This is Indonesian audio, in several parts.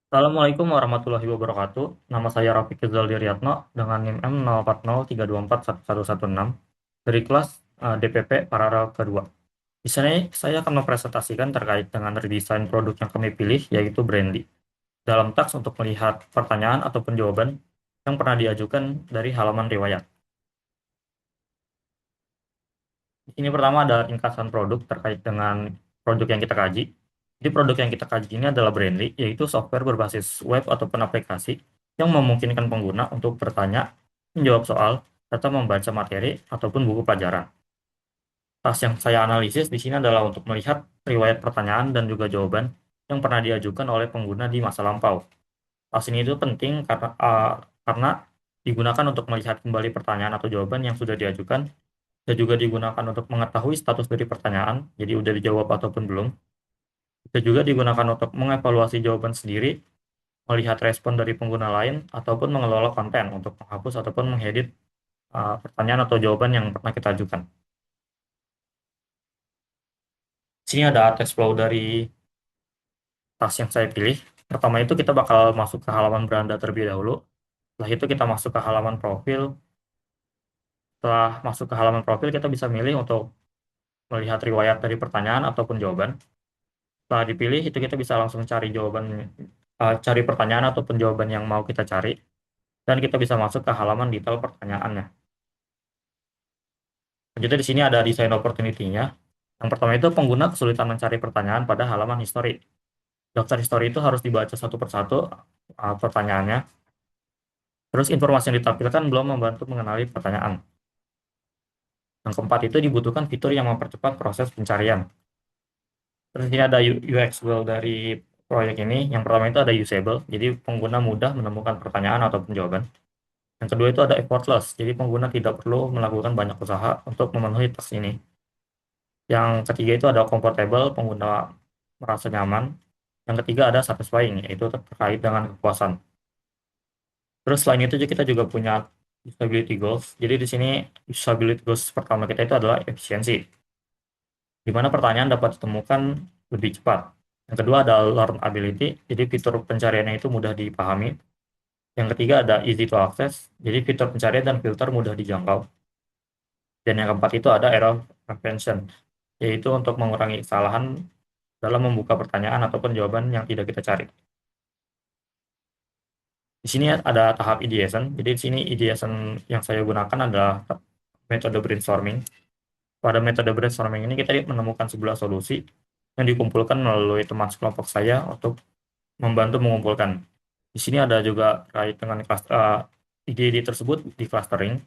Assalamualaikum warahmatullahi wabarakatuh. Nama saya Rafiq Rizal Diryatno dengan NIM M0403241116 dari kelas DPP Paralel kedua. Di sini saya akan mempresentasikan terkait dengan redesign produk yang kami pilih, yaitu Brandly. Dalam teks untuk melihat pertanyaan ataupun jawaban yang pernah diajukan dari halaman riwayat. Di sini pertama ada ringkasan produk terkait dengan produk yang kita kaji. Jadi produk yang kita kaji ini adalah Brandly, yaitu software berbasis web ataupun aplikasi yang memungkinkan pengguna untuk bertanya, menjawab soal, serta membaca materi ataupun buku pelajaran. Tas yang saya analisis di sini adalah untuk melihat riwayat pertanyaan dan juga jawaban yang pernah diajukan oleh pengguna di masa lampau. Tas ini itu penting karena digunakan untuk melihat kembali pertanyaan atau jawaban yang sudah diajukan dan juga digunakan untuk mengetahui status dari pertanyaan, jadi udah dijawab ataupun belum. Bisa juga digunakan untuk mengevaluasi jawaban sendiri, melihat respon dari pengguna lain, ataupun mengelola konten untuk menghapus ataupun mengedit pertanyaan atau jawaban yang pernah kita ajukan. Di sini ada test flow dari tas yang saya pilih. Pertama itu kita bakal masuk ke halaman beranda terlebih dahulu. Setelah itu kita masuk ke halaman profil. Setelah masuk ke halaman profil, kita bisa milih untuk melihat riwayat dari pertanyaan ataupun jawaban. Setelah dipilih, itu kita bisa langsung cari jawaban, cari pertanyaan ataupun jawaban yang mau kita cari, dan kita bisa masuk ke halaman detail pertanyaannya. Jadi di sini ada design opportunity-nya. Yang pertama itu pengguna kesulitan mencari pertanyaan pada halaman history. Daftar history itu harus dibaca satu persatu pertanyaannya. Terus informasi yang ditampilkan belum membantu mengenali pertanyaan. Yang keempat itu dibutuhkan fitur yang mempercepat proses pencarian. Terus ini ada UX goal dari proyek ini. Yang pertama itu ada usable, jadi pengguna mudah menemukan pertanyaan ataupun jawaban. Yang kedua itu ada effortless, jadi pengguna tidak perlu melakukan banyak usaha untuk memenuhi tes ini. Yang ketiga itu ada comfortable, pengguna merasa nyaman. Yang ketiga ada satisfying, yaitu terkait dengan kepuasan. Terus selain itu kita juga punya usability goals. Jadi di sini usability goals pertama kita itu adalah efisiensi, di mana pertanyaan dapat ditemukan lebih cepat. Yang kedua ada learn ability, jadi fitur pencariannya itu mudah dipahami. Yang ketiga ada easy to access, jadi fitur pencarian dan filter mudah dijangkau. Dan yang keempat itu ada error prevention, yaitu untuk mengurangi kesalahan dalam membuka pertanyaan ataupun jawaban yang tidak kita cari. Di sini ada tahap ideation. Jadi di sini ideation yang saya gunakan adalah metode brainstorming. Pada metode brainstorming ini kita menemukan sebuah solusi yang dikumpulkan melalui teman sekelompok saya untuk membantu mengumpulkan. Di sini ada juga terkait dengan ide-ide tersebut di clustering.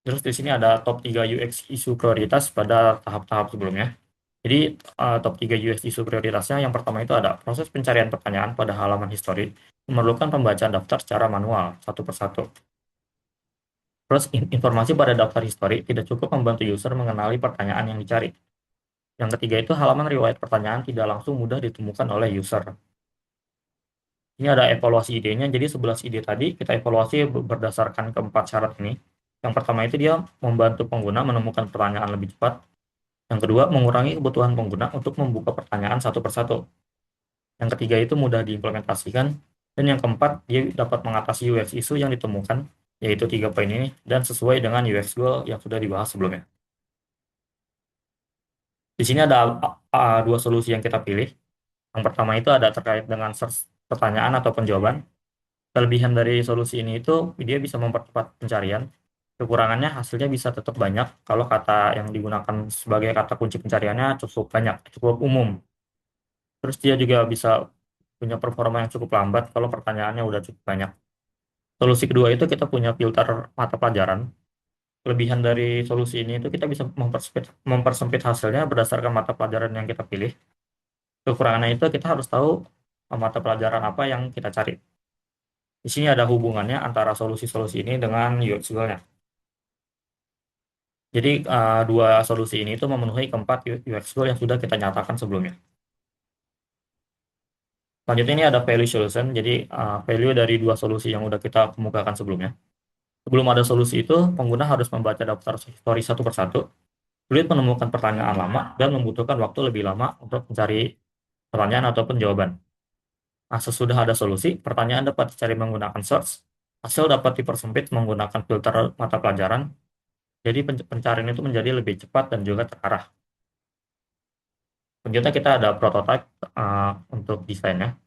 Terus di sini ada top 3 UX isu prioritas pada tahap-tahap sebelumnya. Jadi top 3 UX isu prioritasnya yang pertama itu ada proses pencarian pertanyaan pada halaman histori memerlukan pembacaan daftar secara manual satu persatu. Terus informasi pada daftar histori tidak cukup membantu user mengenali pertanyaan yang dicari. Yang ketiga itu halaman riwayat pertanyaan tidak langsung mudah ditemukan oleh user. Ini ada evaluasi idenya, jadi 11 ide tadi kita evaluasi berdasarkan keempat syarat ini. Yang pertama itu dia membantu pengguna menemukan pertanyaan lebih cepat. Yang kedua, mengurangi kebutuhan pengguna untuk membuka pertanyaan satu persatu. Yang ketiga itu mudah diimplementasikan. Dan yang keempat, dia dapat mengatasi UX isu yang ditemukan, yaitu 3 poin ini, dan sesuai dengan UX goal yang sudah dibahas sebelumnya. Di sini ada dua solusi yang kita pilih. Yang pertama itu ada terkait dengan search pertanyaan ataupun jawaban. Kelebihan dari solusi ini itu dia bisa mempercepat pencarian. Kekurangannya hasilnya bisa tetap banyak kalau kata yang digunakan sebagai kata kunci pencariannya cukup banyak, cukup umum. Terus dia juga bisa punya performa yang cukup lambat kalau pertanyaannya udah cukup banyak. Solusi kedua itu kita punya filter mata pelajaran. Kelebihan dari solusi ini itu kita bisa mempersempit hasilnya berdasarkan mata pelajaran yang kita pilih. Kekurangannya itu kita harus tahu mata pelajaran apa yang kita cari. Di sini ada hubungannya antara solusi-solusi ini dengan UX goal-nya. Jadi dua solusi ini itu memenuhi keempat UX goal yang sudah kita nyatakan sebelumnya. Selanjutnya ini ada value solution, jadi value dari dua solusi yang sudah kita kemukakan sebelumnya. Sebelum ada solusi itu, pengguna harus membaca daftar story satu persatu, sulit menemukan pertanyaan lama, dan membutuhkan waktu lebih lama untuk mencari pertanyaan ataupun jawaban. Nah, sesudah ada solusi, pertanyaan dapat dicari menggunakan search, hasil dapat dipersempit menggunakan filter mata pelajaran, jadi pencarian itu menjadi lebih cepat dan juga terarah. Selanjutnya kita ada prototype untuk desainnya.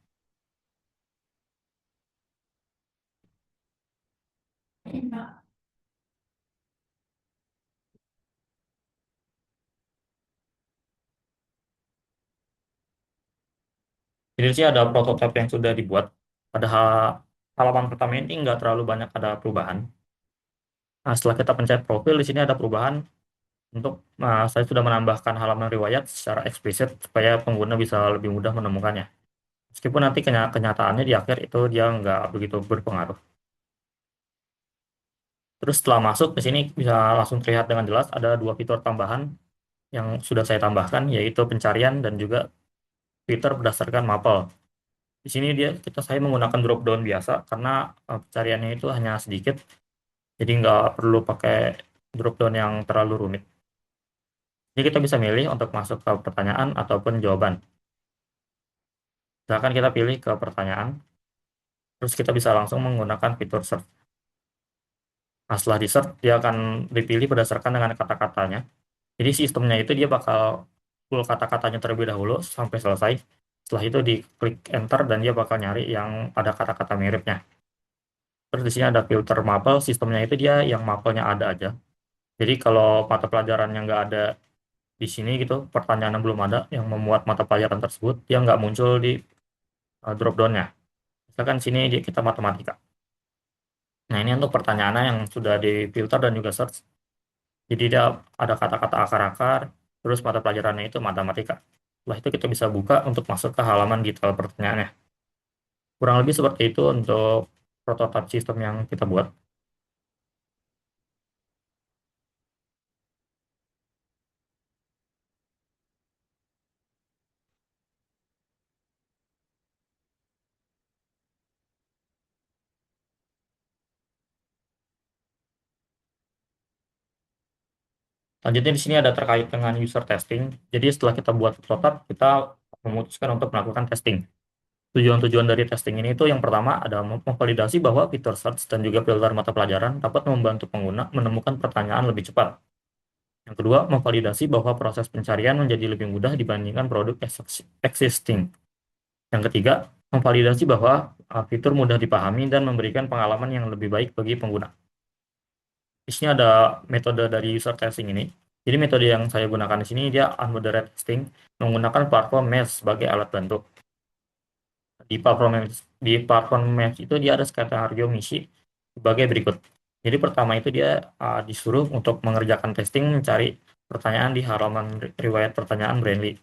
Jadi sih ada prototipe yang sudah dibuat. Pada halaman pertama ini nggak terlalu banyak ada perubahan. Nah, setelah kita pencet profil, di sini ada perubahan untuk saya sudah menambahkan halaman riwayat secara eksplisit supaya pengguna bisa lebih mudah menemukannya. Meskipun nanti kenyataannya di akhir itu dia nggak begitu berpengaruh. Terus setelah masuk ke sini bisa langsung terlihat dengan jelas ada dua fitur tambahan yang sudah saya tambahkan, yaitu pencarian dan juga filter berdasarkan mapel. Di sini saya menggunakan drop down biasa karena pencariannya itu hanya sedikit, jadi nggak perlu pakai drop down yang terlalu rumit. Jadi kita bisa milih untuk masuk ke pertanyaan ataupun jawaban. Misalkan kita pilih ke pertanyaan, terus kita bisa langsung menggunakan fitur search. Nah, setelah di search, dia akan dipilih berdasarkan dengan kata-katanya. Jadi sistemnya itu dia bakal full kata-katanya terlebih dahulu sampai selesai. Setelah itu diklik enter dan dia bakal nyari yang ada kata-kata miripnya. Terus di sini ada filter mapel, sistemnya itu dia yang mapelnya ada aja. Jadi kalau mata pelajaran yang nggak ada di sini gitu, pertanyaan yang belum ada yang memuat mata pelajaran tersebut, dia nggak muncul di drop down-nya. Misalkan sini kita matematika. Nah, ini untuk pertanyaannya yang sudah difilter dan juga search. Jadi dia ada kata-kata akar-akar, terus mata pelajarannya itu matematika. Setelah itu kita bisa buka untuk masuk ke halaman detail pertanyaannya. Kurang lebih seperti itu untuk prototype sistem yang kita buat. Selanjutnya di sini ada terkait dengan user testing. Jadi setelah kita buat prototype, kita memutuskan untuk melakukan testing. Tujuan-tujuan dari testing ini itu yang pertama ada memvalidasi bahwa fitur search dan juga filter mata pelajaran dapat membantu pengguna menemukan pertanyaan lebih cepat. Yang kedua, memvalidasi bahwa proses pencarian menjadi lebih mudah dibandingkan produk existing. Yang ketiga, memvalidasi bahwa fitur mudah dipahami dan memberikan pengalaman yang lebih baik bagi pengguna. Di sini ada metode dari user testing ini. Jadi metode yang saya gunakan di sini dia unmodered testing menggunakan platform Mesh sebagai alat bantu. Di platform Mesh itu dia ada skenario misi sebagai berikut. Jadi pertama itu dia disuruh untuk mengerjakan testing mencari pertanyaan di halaman riwayat pertanyaan Brandly.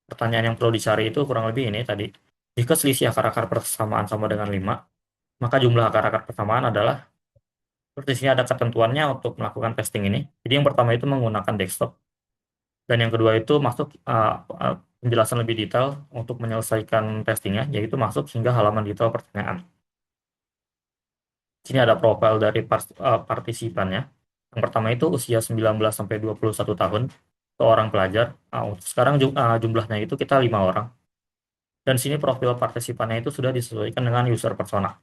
Pertanyaan yang perlu dicari itu kurang lebih ini tadi. Jika selisih akar-akar persamaan sama dengan 5, maka jumlah akar-akar persamaan adalah. Terus di sini ada ketentuannya untuk melakukan testing ini. Jadi yang pertama itu menggunakan desktop, dan yang kedua itu masuk penjelasan lebih detail untuk menyelesaikan testingnya, yaitu masuk hingga halaman detail pertanyaan. Di sini ada profil dari partisipannya. Yang pertama itu usia 19 sampai 21 tahun, seorang pelajar. Untuk sekarang jumlahnya itu kita 5 orang. Dan di sini profil partisipannya itu sudah disesuaikan dengan user persona.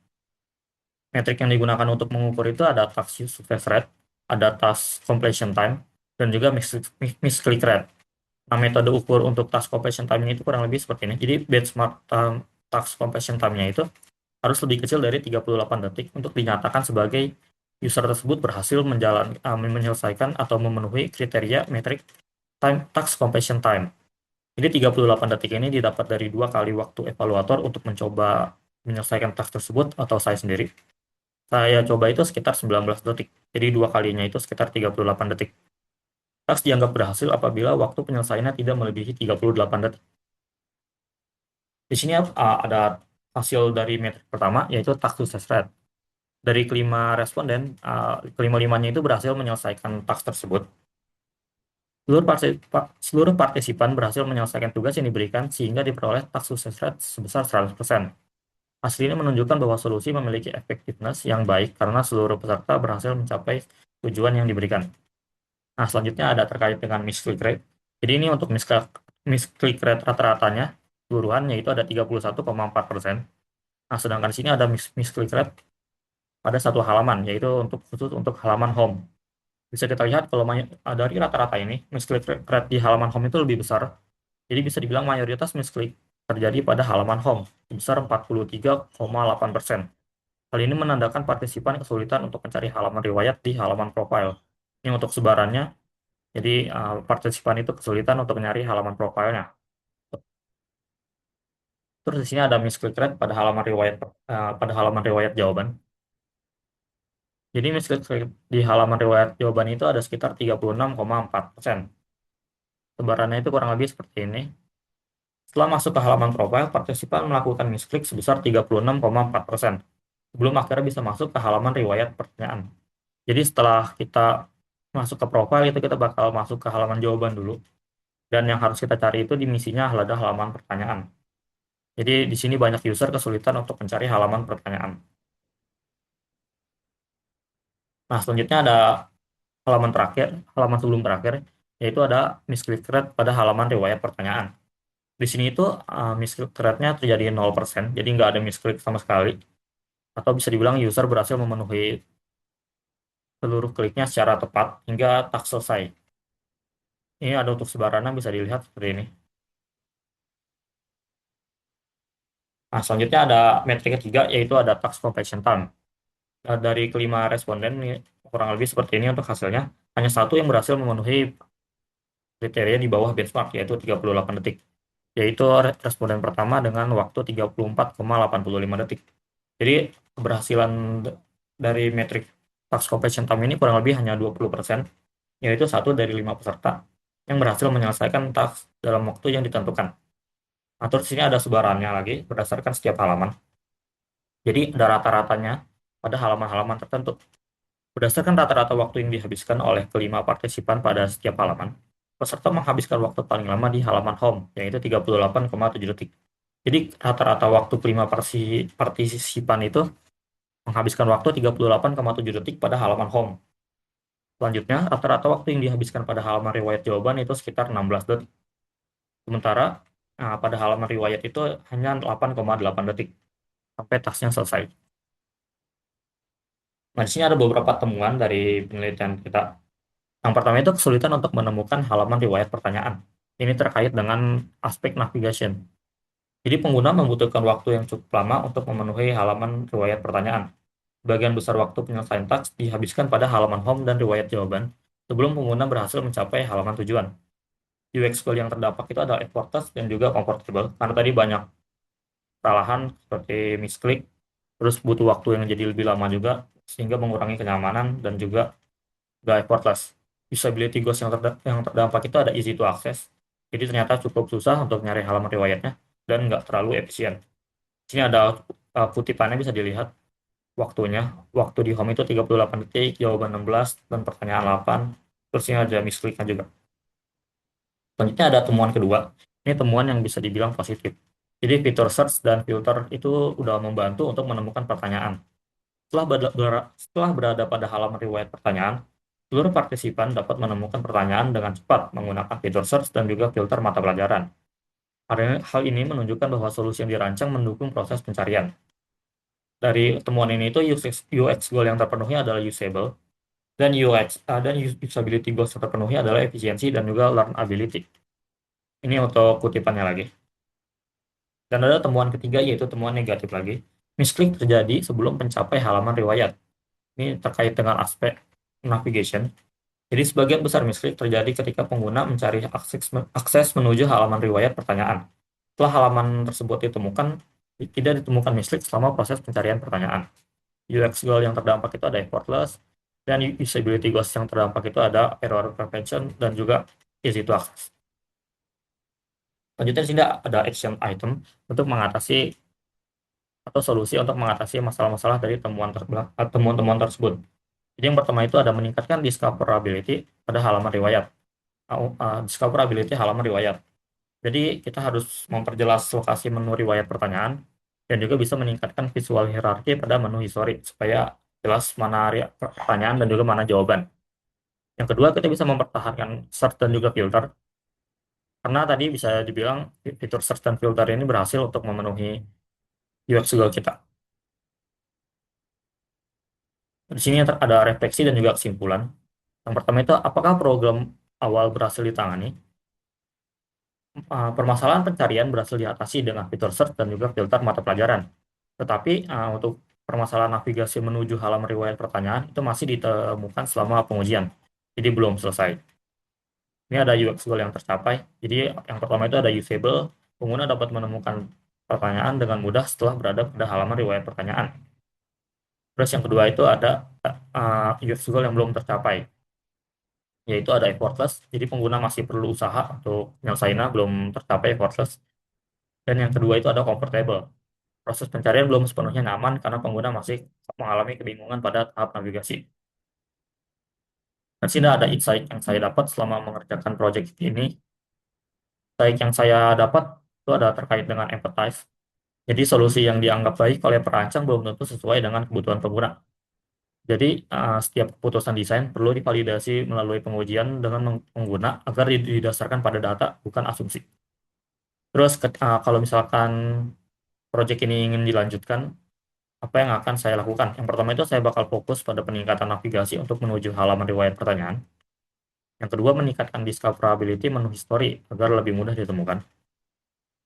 Metrik yang digunakan untuk mengukur itu ada task success rate, ada task completion time, dan juga misclick rate. Nah, metode ukur untuk task completion time itu kurang lebih seperti ini. Jadi benchmark task completion time-nya itu harus lebih kecil dari 38 detik untuk dinyatakan sebagai user tersebut berhasil menyelesaikan atau memenuhi kriteria metrik task completion time. Jadi 38 detik ini didapat dari 2 kali waktu evaluator untuk mencoba menyelesaikan task tersebut atau saya sendiri. Saya coba itu sekitar 19 detik. Jadi 2 kalinya itu sekitar 38 detik. Task dianggap berhasil apabila waktu penyelesaiannya tidak melebihi 38 detik. Di sini ada hasil dari metrik pertama, yaitu task success rate. Dari kelima responden, kelima-limanya itu berhasil menyelesaikan task tersebut. Seluruh partisipan berhasil menyelesaikan tugas yang diberikan sehingga diperoleh task success rate sebesar 100%. Hasil ini menunjukkan bahwa solusi memiliki efektivitas yang baik karena seluruh peserta berhasil mencapai tujuan yang diberikan. Nah, selanjutnya ada terkait dengan misclick rate. Jadi ini untuk misclick rate rata-ratanya keseluruhan, yaitu ada 31,4%. Nah, sedangkan di sini ada misclick rate pada satu halaman, yaitu khusus untuk halaman home. Bisa kita lihat kalau dari rata-rata ini, misclick rate di halaman home itu lebih besar. Jadi bisa dibilang mayoritas misklik terjadi pada halaman home, sebesar 43,8%. Hal ini menandakan partisipan kesulitan untuk mencari halaman riwayat di halaman profile. Ini untuk sebarannya, jadi partisipan itu kesulitan untuk mencari halaman profilnya. Terus di sini ada misklik rate pada halaman riwayat jawaban. Jadi misklik rate di halaman riwayat jawaban itu ada sekitar 36,4%. Sebarannya itu kurang lebih seperti ini. Setelah masuk ke halaman profile, partisipan melakukan misklik sebesar 36,4%. Sebelum akhirnya bisa masuk ke halaman riwayat pertanyaan. Jadi setelah kita masuk ke profile itu kita bakal masuk ke halaman jawaban dulu. Dan yang harus kita cari itu di misinya adalah halaman pertanyaan. Jadi di sini banyak user kesulitan untuk mencari halaman pertanyaan. Nah, selanjutnya ada halaman sebelum terakhir, yaitu ada misclick rate pada halaman riwayat pertanyaan. Di sini itu misclick rate-nya terjadi 0%, jadi nggak ada misclick sama sekali. Atau bisa dibilang user berhasil memenuhi seluruh kliknya secara tepat hingga tak selesai. Ini ada untuk sebarannya bisa dilihat seperti ini. Nah, selanjutnya ada metrik ketiga, yaitu ada task completion time. Nah, dari kelima responden, ini kurang lebih seperti ini untuk hasilnya. Hanya satu yang berhasil memenuhi kriteria di bawah benchmark, yaitu 38 detik. Yaitu responden pertama dengan waktu 34,85 detik. Jadi, keberhasilan dari metrik task completion time ini kurang lebih hanya 20%, yaitu satu dari 5 peserta yang berhasil menyelesaikan task dalam waktu yang ditentukan. Atau di sini ada sebarannya lagi berdasarkan setiap halaman. Jadi ada rata-ratanya pada halaman-halaman tertentu. Berdasarkan rata-rata waktu yang dihabiskan oleh kelima partisipan pada setiap halaman, peserta menghabiskan waktu paling lama di halaman home, yaitu 38,7 detik. Jadi rata-rata waktu kelima partisipan itu menghabiskan waktu 38,7 detik pada halaman home. Selanjutnya, rata-rata waktu yang dihabiskan pada halaman riwayat jawaban itu sekitar 16 detik. Sementara pada halaman riwayat itu hanya 8,8 detik sampai tasnya selesai. Nah, di sini ada beberapa temuan dari penelitian kita. Yang pertama itu kesulitan untuk menemukan halaman riwayat pertanyaan. Ini terkait dengan aspek navigation. Jadi pengguna membutuhkan waktu yang cukup lama untuk memenuhi halaman riwayat pertanyaan. Bagian besar waktu penyelesaian teks dihabiskan pada halaman home dan riwayat jawaban sebelum pengguna berhasil mencapai halaman tujuan. UX goal yang terdampak itu adalah effortless dan juga comfortable, karena tadi banyak kesalahan seperti misklik, terus butuh waktu yang jadi lebih lama juga, sehingga mengurangi kenyamanan dan juga gak effortless. Usability goals yang terdampak itu ada easy to access, jadi ternyata cukup susah untuk nyari halaman riwayatnya dan nggak terlalu efisien. Di sini ada kutipannya bisa dilihat waktunya. Waktu di home itu 38 detik, jawaban 16, dan pertanyaan 8. Terus ini ada miskliknya juga. Selanjutnya ada temuan kedua. Ini temuan yang bisa dibilang positif. Jadi fitur search dan filter itu udah membantu untuk menemukan pertanyaan. Setelah berada pada halaman riwayat pertanyaan, seluruh partisipan dapat menemukan pertanyaan dengan cepat menggunakan fitur search dan juga filter mata pelajaran. Hal ini menunjukkan bahwa solusi yang dirancang mendukung proses pencarian. Dari temuan ini itu UX goal yang terpenuhi adalah usable, dan usability goals yang terpenuhi adalah efisiensi dan juga learnability. Ini untuk kutipannya lagi. Dan ada temuan ketiga, yaitu temuan negatif lagi. Misklik terjadi sebelum mencapai halaman riwayat. Ini terkait dengan aspek navigation. Jadi sebagian besar misklik terjadi ketika pengguna mencari akses menuju halaman riwayat pertanyaan. Setelah halaman tersebut ditemukan, tidak ditemukan misklik selama proses pencarian pertanyaan. UX goal yang terdampak itu ada effortless, dan usability goals yang terdampak itu ada error prevention dan juga easy to access. Selanjutnya di sini ada action item untuk mengatasi atau solusi untuk mengatasi masalah-masalah dari temuan-temuan tersebut. Jadi yang pertama itu ada meningkatkan discoverability pada halaman riwayat. Discoverability halaman riwayat. Jadi kita harus memperjelas lokasi menu riwayat pertanyaan dan juga bisa meningkatkan visual hierarki pada menu histori supaya jelas mana pertanyaan dan juga mana jawaban. Yang kedua, kita bisa mempertahankan search dan juga filter, Karena tadi bisa dibilang fitur search dan filter ini berhasil untuk memenuhi UX Google kita. Di sini ada refleksi dan juga kesimpulan. Yang pertama itu, apakah program awal berhasil ditangani? Permasalahan pencarian berhasil diatasi dengan fitur search dan juga filter mata pelajaran. Tetapi untuk permasalahan navigasi menuju halaman riwayat pertanyaan itu masih ditemukan selama pengujian. Jadi belum selesai. Ini ada UX goal yang tercapai. Jadi yang pertama itu ada usable, pengguna dapat menemukan pertanyaan dengan mudah setelah berada pada halaman riwayat pertanyaan. Terus yang kedua itu ada UX goal yang belum tercapai, yaitu ada effortless. Jadi pengguna masih perlu usaha untuk menyelesainya, belum tercapai effortless. Dan yang kedua itu ada comfortable. Proses pencarian belum sepenuhnya nyaman karena pengguna masih mengalami kebingungan pada tahap navigasi. Dan sini ada insight yang saya dapat selama mengerjakan project ini. Insight yang saya dapat itu ada terkait dengan empathize. Jadi solusi yang dianggap baik oleh perancang belum tentu sesuai dengan kebutuhan pengguna. Jadi setiap keputusan desain perlu divalidasi melalui pengujian dengan pengguna agar didasarkan pada data, bukan asumsi. Terus kalau misalkan project ini ingin dilanjutkan, apa yang akan saya lakukan? Yang pertama itu saya bakal fokus pada peningkatan navigasi untuk menuju halaman riwayat pertanyaan. Yang kedua, meningkatkan discoverability menu history agar lebih mudah ditemukan.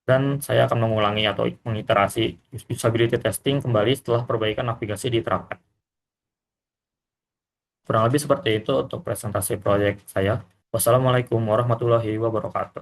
Dan saya akan mengulangi atau mengiterasi usability testing kembali setelah perbaikan navigasi diterapkan. Kurang lebih seperti itu untuk presentasi proyek saya. Wassalamualaikum warahmatullahi wabarakatuh.